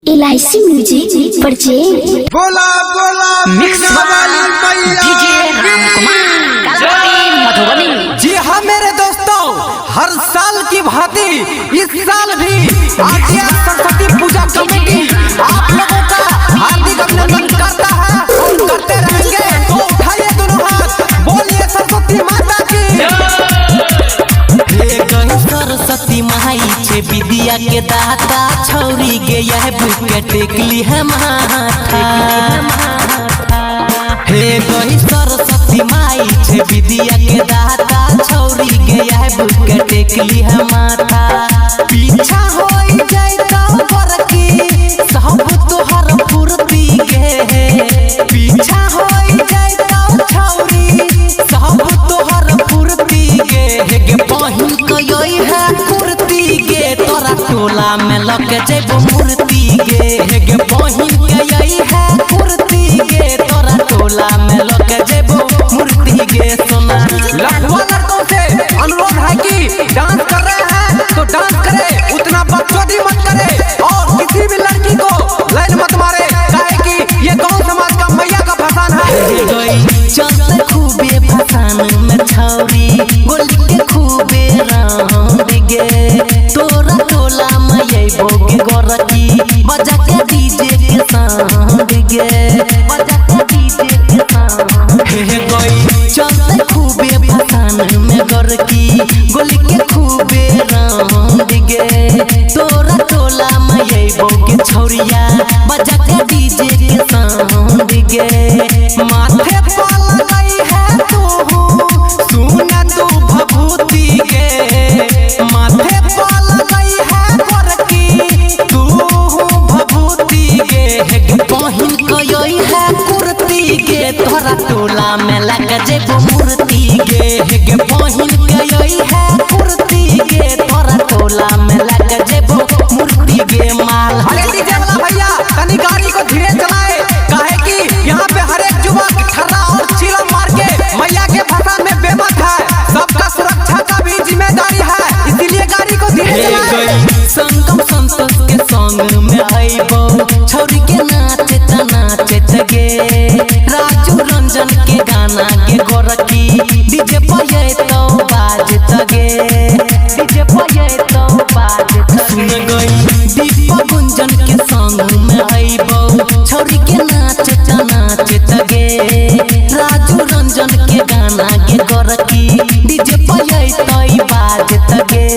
LIC music purchase बोला बोला mix Madhubani. जी हाँ मेरे दोस्तों, हर साल की भांति इस साल भी आर्या सरस्वती पूजा कमेटी आप लोगों का हार्दिक अभिनंदन करता है और करते रहेंगे। तो उठाइए दोनों हाथ, बोलिए सरस्वती माता की। हे गई सरस्वती माई छे विद्या के दाता, छौरी गे यह बुक टेकली है माथा। हे गई सरस्वती माई छे विद्या के दाता, छौरी गे यह बुक टेकली है माथा। पीछा होई जाए तो बरकी सब तोहर फुर्ती गे, पीछा होई जाए तो छौरी सब तोहर फुर्ती गे। हे गे बहिन कयोई है फुर्ती गे, तोरा टोला में लग जेबो मूर्ति गे। हे गे बहिन कयोई है फुर्ती गे, तोरा टोला में लग जेबो मूर्ति गे। सोना लड़वा लड़कों से अनुरोध है कि डांस कर रहे हैं तो डांस करे, उतना बकचोदी मत करे और किसी भी लड़की को लाइन मत मारे, काहे कि ये गांव समाज का मैया का फसान है। चलते खूबे फसान में छौरी गोली के खूबे राम गे, तोरा टोला में अइबो गे गोरकी बजा के डीजे के साथ गे, बजा के डीजे के साथ। हे गई चलते खूबे फसान में गोरकी गोली के खूबे राम गे, तोरा टोला में अइबो गे छौरिया बजा के डीजे के साथ गे। माथे पर लगाई है तू सुना तू भभूति गे, माथे पर लगाई है गोरकी तू भभूति गे। हे गे बहिन कयोई है कुर्ती गे, तोरा टोला में लग जेबो मूर्ति गे। हे गे बहिन कयोई है कुर्ती गे, तोरा टोला में लग जेबो मूर्ति गे। माल अरे डीजे वाला भैया तनी गाड़ी को धीरे चलाए, काहे कि यहाँ पे हर एक युवक ठर्रा और चिल्ला मार के मैया के फसान में बेमत है। सबका सुरक्षा का भी जिम्मेदारी है, इसीलिए गाड़ी को धीरे चलाए। संगम संतोष के संग में आइबो छौरी के नाचे नाचे गे, राजू रंजन के गाना के गोरकी डीजे बजे तो बाजत गे, डीजे बजे तो बाजत। सुन गई दीपक गुंजन के संग में आइबो छौरी के नाचे गे, राजू रंजन के गाना के गोरकी डीजे बजे तो बाजत गे।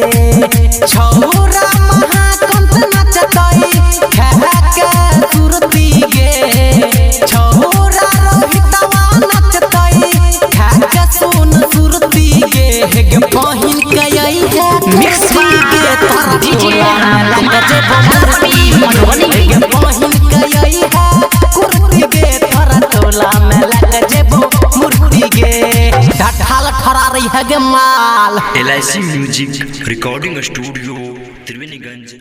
छौरा महाकंत नचतई खा के सुरती गे, छौरा रोहितवा नचतई खा के सुन सुरती गे। हे गे बहिन कयई है मिक्स गे, तोरा टोला में लग जेबो मूर्ति। हे गे बहिन कयई है कुर्ती गे, तोरा टोला में लग जेबो मूर्ति गे। ढाल ठरा रही है गे माल। LIC music recording studio Triveniganj.